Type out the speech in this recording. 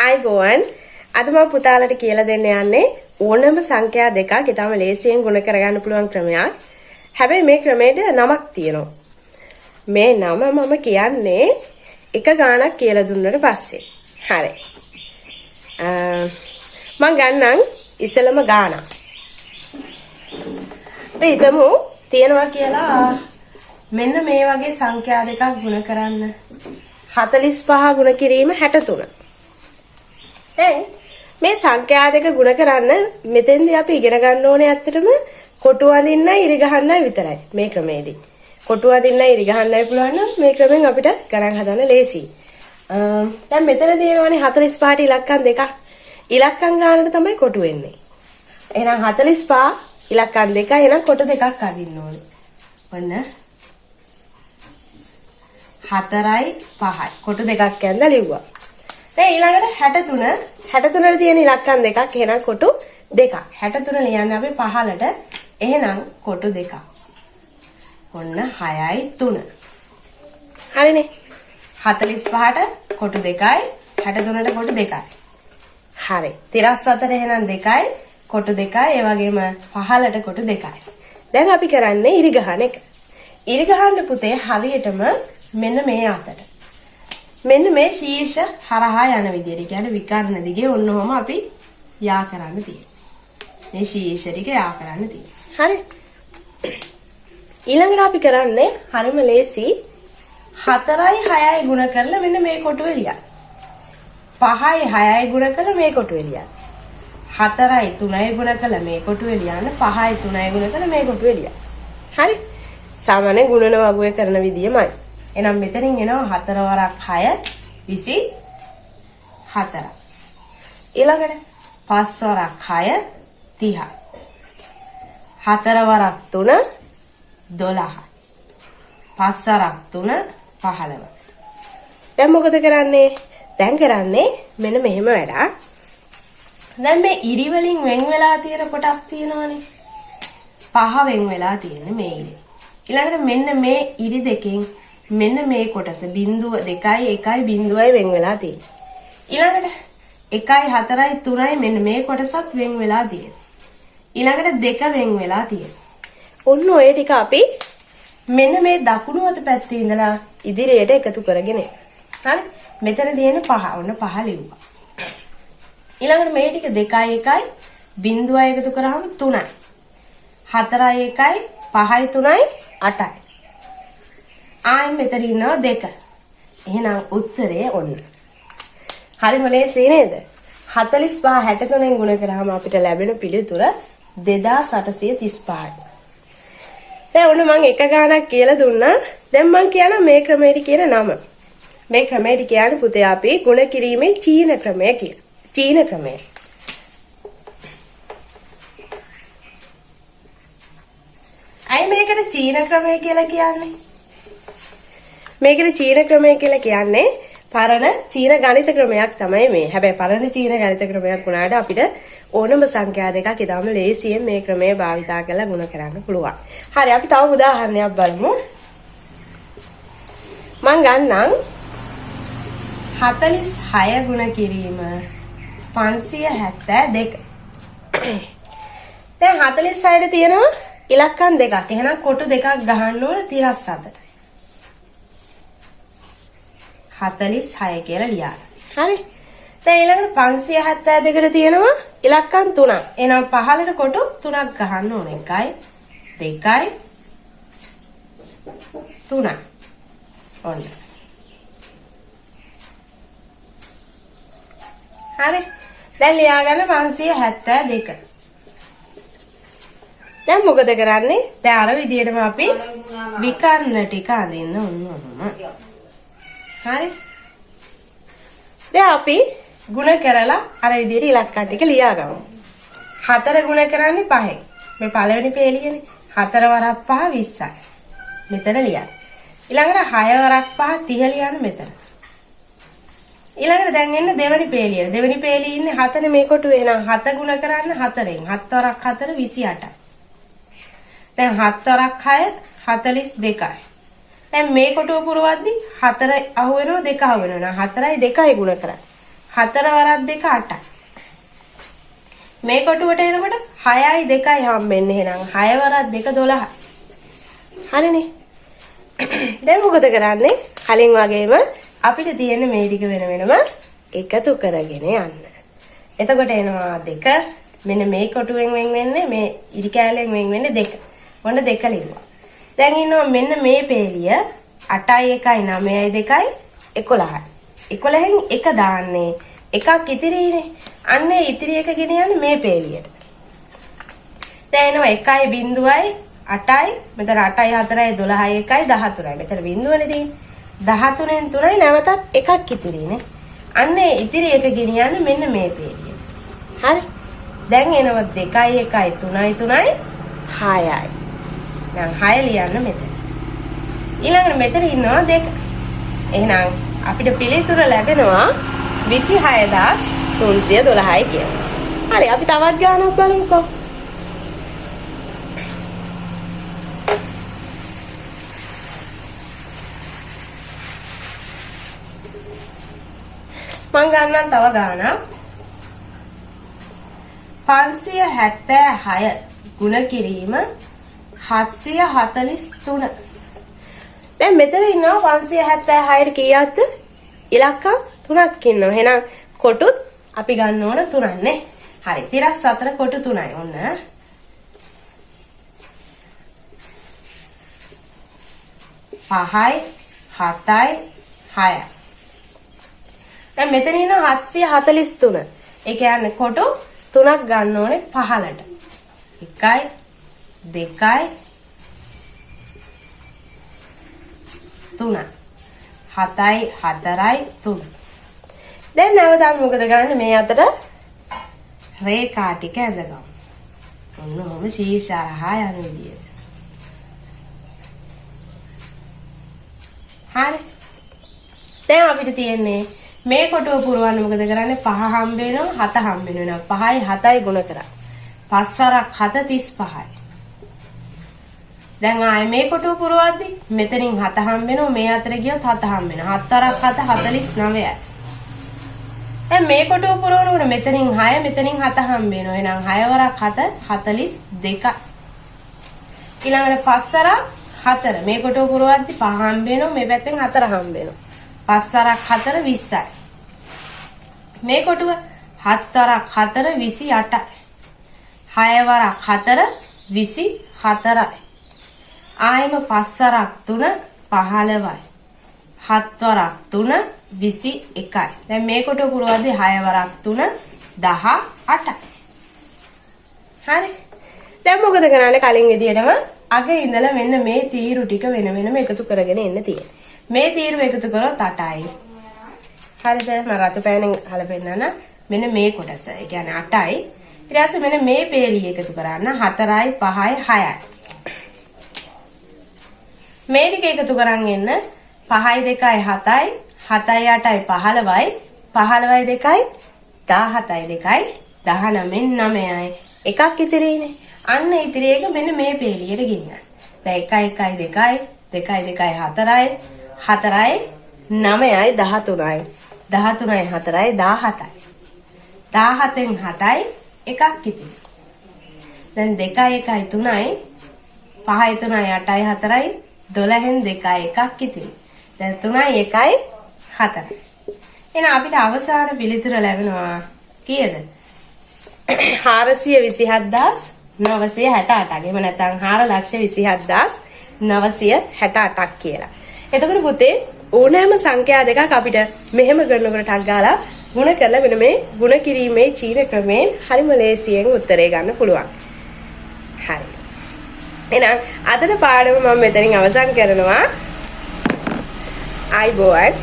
ආයිබෝවන් අද මම පුතාලට කියලා දෙන්න යන්නේ ඕනම සංඛ්‍යා දෙකක් ඊටම ලේසියෙන් ගුණ කරගන්න පුළුවන් ක්‍රමයක්. හැබැයි මේ ක්‍රමයට නමක් තියෙනවා. මේ නම මම කියන්නේ එක ගාණක් කියලා දුන්නට පස්සේ. හරි. මම ගන්නම් ඉස්සෙල්ලම ගාණක්. අපි හිතමු තියනවා කියලා මෙන්න මේ වගේ සංඛ්‍යා දෙකක් ගුණ කරන්න. 45 ගුණ කිරීම 63. දැන් මේ සංඛ්‍යා දෙක ගුණ කරන්න මෙතෙන්දී අපි ඉගෙන ගන්න ඕනේ ඇත්තටම කොටු අඳින්නයි ඉරි ගහන්නයි විතරයි මේ ක්‍රමයේදී. කොටු අඳින්නයි ඉරි ගහන්නයි පුළුවන් නම් මේ ක්‍රමෙන් අපිට ගණන් හදන්න ලේසියි. දැන් මෙතන තියෙනවානේ 45ට ඉලක්කම් දෙකක්. ඉලක්කම් ගන්නට තමයි කොටු වෙන්නේ. එහෙනම් 45 ඉලක්කම් දෙකයි එහෙනම් කොටු දෙකක් අඳින්න ඕනේ. ඔන්න 4යි 5යි කොටු දෙකක් ඇඳලා ලිව්වා. දැන් ඊළඟට 63 තියෙන ඉලක්කම් දෙකක් එහෙනම් කොටු දෙකක්. 63 ලියන්නේ අපි 15ට එහෙනම් කොටු දෙකක්. ඔන්න 6යි 3. හරිනේ. 45ට කොටු දෙකයි 63ට කොටු දෙකයි. හරි. 34 එහෙනම් දෙකයි කොටු දෙකයි ඒ වගේම 15ට කොටු දෙකයි. දැන් අපි කරන්නේ ඉරි ගහන එක. ඉරි ගහන්න පුතේ හරියටම මෙන්න මේ අතට. මෙන්න මේ ශීර්ෂ හරහා යන විදියට කියන්නේ විකර්ණ දිගේ ඔන්නෝම අපි යා කරන්න තියෙනවා. මේ ශීර්ෂ ටික යා කරන්න තියෙනවා. හරි. ඊළඟට අපි කරන්නේ හරිම ලේසි 4යි 6යි ගුණ කරලා මෙන්න මේ කොටුවේ ලියන්න. 5යි 6යි ගුණ කරලා මේ කොටුවේ ලියන්න. 4යි 3යි ගුණ කරලා මේ කොටුවේ ලියන්න. 5යි 3යි ගුණ කරලා මේ කොටුවේ ලියන්න. හරි. සාමාන්‍ය ගුණන වගුවේ කරන විදියමයි. එහෙනම් මෙතනින් එනවා 4 වරක් 6 24. ඊළඟට 5 වරක් 6 30. 4 වරක් 3 12. 5 වරක් 3 15. දැන් මොකද කරන්නේ? දැන් කරන්නේ මෙන්න මෙහෙම වැඩක්. දැන් මේ ඉරි වලින් වෙන් වෙලා තියෙන කොටස් තියෙනවනේ. 5 වෙන් වෙලා තියෙන්නේ මේ ඉරි. ඊළඟට මෙන්න මේ ඉරි දෙකෙන් මෙන්න මේ කොටස බිංදුව 2යි 1යි බිංදුවයි වෙන් වෙලා තියෙනවා. ඊළඟට 1යි 4යි 3යි මෙන්න මේ කොටසත් වෙන් වෙලා තියෙනවා. ඊළඟට 2 වෙන් වෙලා තියෙනවා. ඔන්න ඔය ටික අපි මෙන්න මේ දකුණු අත පැත්තේ ඉඳලා ඉදිරියට එකතු කරගෙන හරි මෙතන තියෙන 5 ඔන්න 5 ලිව්වා. ඊළඟට මේ ටික 2යි 1යි බිංදුවයි එකතු කරාම 3යි. 4යි 1යි 5යි 3යි 8යි. ආයෙ මෙතන ඉන්නවා 2. එහෙනම් උත්තරේ ඔන්න. හරිම ලේසි නේද? 45 63න් ගුණ කරාම අපිට ලැබෙන පිළිතුර 2835යි. දැන් ඔන්න මම එක ගාණක් කියලා දුන්නා. දැන් මම කියන මේ ක්‍රමයට කියන නම. මේ ක්‍රමයට කියන්නේ පුතේ අපි ගුණ කිරීමේ චීන ක්‍රමය කියලා. චීන ක්‍රමය. අය මේකට චීන ක්‍රමය කියලා කියන්නේ. මේකට චීන ක්‍රමය කියලා කියන්නේ පරණ චීන ගණිත ක්‍රමයක් තමයි මේ. හැබැයි පරණ චීන ගණිත ක්‍රමයක් වුණාට අපිට ඕනම සංඛ්‍යා දෙකක් ඉදාම ලේසියෙන් මේ ක්‍රමය භාවිතා කරලා ගුණ කරන්න පුළුවන්. හරි අපි තව උදාහරණයක් බලමු. මම ගන්නම් 46 ගුණ කිරීම 572. දැන් 46ට තියෙනවා ඉලක්කම් දෙකක්. එහෙනම් කොටු දෙකක් ගහන්න ඕන 37ට. 46 කියලා ලියන්න. හරි. දැන් ඊළඟට 572ට තියෙනවා ඉලක්කම් 3ක්. එහෙනම් 15ට කොටු 3ක් ගහන්න ඕන. 1යි 2යි 3යි. ඔන්න. හරි. දැන් ලියා ගන්න 572. දැන් මොකද කරන්නේ? දැන් අර විදිහටම අපි විකර්ණ ටික අඳින්න ඕනම. හරි. දැන් අපි ගුණ කරලා අර විදිහට ඉලක්කම් ටික ලියා ගමු. 4 ගුණ කරන්නේ 5යි. මේ පළවෙනි පේලියනේ. 4 වරක් 5 20යි. මෙතන ලියන්න. ඊළඟට 6 වරක් 5 30 ලියන්න මෙතන. ඊළඟට දැන් එන්න දෙවෙනි පේලිය. දෙවෙනි පේලියේ ඉන්නේ 7නේ මේ කොටුවේ. එහෙනම් 7 ගුණ කරන්න 4ෙන්. 7 වරක් 4 28යි. දැන් 7 වරක් 6 42යි. දැන් මේ කොටුව පුරවද්දි 4 අහු වෙනවා 2 අහු වෙනවා. 4යි 2යි ගුණ කරන්නේ. 4 වරක් 2 8යි. මේ කොටුවට එනකොට 6යි 2යි හම්බෙන්නේ. එහෙනම් 6 වරක් 2 12යි. හරිනේ. දැන් මොකද කරන්නේ? කලින් වගේම අපිට තියෙන මේ ටික වෙන වෙනම එකතු කරගෙන යන්න. එතකොට එනවා 2. මෙන්න මේ කොටුවෙන් වෙන් වෙන්නේ මේ ඉරි කෑල්ලෙන් වෙන් වෙන්නේ 2. ඔන්න 2 ලිව්වා. දැන් ඉන්නවා මෙන්න මේ පේලිය 8යි 1යි 9යි 2යි 11යි. 11න් 1 දාන්නේ. එකක් ඉතිරිනේ. අන්න ඉතිරි එක ගෙන යන්නේ මේ පේලියට. දැන් එනවා 1යි බිඳුවයි 8යි මෙතන 8යි 4යි 12යි 1යි 13යි. මෙතන බිඳුවනේ තියෙන්නේ. 13න් 3යි නැවතත් එකක් ඉතිරිනේ. අන්න ඉතිරි එක ගෙන යන්නේ මෙන්න මේ පේලිය. හරි. දැන් එනවා 2යි 1යි 3යි 3යි 6යි. දැන් 6 ලියන්න මෙතන. ඊළඟට මෙතන ඉන්නවා 2. එහෙනම් අපිට පිළිතුර ලැබෙනවා 26312යි කියලා. හරි අපි තවත් ගානක් බලමුකෝ. මං ගන්නම් තව ගානක්. 576 ගුණ කිරීම 743. දැන් මෙතන ඉන්නවා 576ට කීයක්ද? ඉලක්කම් 3ක් ඉන්නවා. එහෙනම් කොටුත් අපි ගන්න ඕන 3ක් නේ. හරි. 34 කොටු 3යි. ඔන්න. පහයි 7යි 6යි. දැන් මෙතන ඉන්න 743. ඒ කියන්නේ කොටු 3ක් ගන්න ඕනේ 15ට. 1යි 2යි 3යි 7යි 4යි 3. දැන් නැවත අපි මොකද කරන්නේ? මේ අතර රේඛා ටික ඇඳගමු. ඔන්න ඔබ ශීර්ෂහා යන විදියට. හරි. දැන් අපිට තියෙන්නේ මේ කොටුව පුරවන්න මොකද කරන්නේ? 5 හම්බ වෙනවා 7 හම්බ වෙනවා. 5යි 7යි ගුණ කරා. 5 සරක් 7 35යි. දැන් ආයේ මේ කොටුව පුරවද්දි මෙතනින් 7 හම්බ වෙනවා. මේ අතර ගියොත් 7 හම්බ වෙනවා. 7 අරක් 7 49යි. දැන් මේ කොටුව පුරවනකොට මෙතනින් 6 මෙතනින් 7 හම්බ වෙනවා. එහෙනම් 6 වරක් 7 42යි. ඊළඟට 5 අරක් 4 මේ කොටුව පුරවද්දි 5 හම්බ වෙනවා. මේ පැත්තෙන් 4 හම්බ වෙනවා. 5 අරක් 4 20යි. මේ කොටුව 7 අරක් 4 28යි. 6 වරක් 4 24යි. ආයෙම 5 වරක් 3 15යි. 7 වරක් 3 21යි. දැන් මේ කොට පුරවද්දී 6 වරක් 3 18යි. හරි. දැන් මොකද කරන්නේ? කලින් විදියටම අගේ ඉඳලා මෙන්න මේ තීරු ටික වෙන වෙනම එකතු කරගෙන එන්න තියෙනවා. මේ තීරු එකතු කරොත් 8යි. හරිද? මම රතු පෑනෙන් අහලා පෙන්නන්න. මෙන්න මේ කොටස. ඒ කියන්නේ 8යි. ඊට පස්සේ මෙන්න මේ පේලිය එකතු කරන්න 4යි 5යි 6යි. මේ ටික එකතු කරන් එන්න 5යි 2යි 7යි 7යි 8යි 15යි 15යි 2යි 17යි 2යි 19න් 9යි එකක් ඉතිරිනේ. අන්න ඉතිරි එක මෙන්න මේ පේලියට ගෙනියන්න. දැන් 1යි 1යි 2යි 2යි 2යි 4යි 4යි 9යි 13යි 13යි 4යි 17යි 17න් 7යි එකක් ඉතිරි. දැන් 2යි 1යි 3යි 5යි 3යි 8යි 4යි 12න් 2යි එකක් ඉතිරි. දැන් 3යි 1යි 4යි. එහෙනම් අපිට අවසාන පිළිතුර ලැබෙනවා කීයද? 427968ක්. එහෙම නැත්නම් 427968ක් කියලා. එතකොට පුතේ ඕනෑම සංඛ්‍යා දෙකක් අපිට මෙහෙම කරනකොට ටක් ගාලා ගුණ කරලා වෙන මේ ගුණ කිරීමේ චීන ක්‍රමයෙන් හරිම ලේසියෙන් උත්තරේ ගන්න පුළුවන්. හරි. එහෙනම් අදට පාඩම මම මෙතනින් අවසන් කරනවා. ආයිබෝවන්.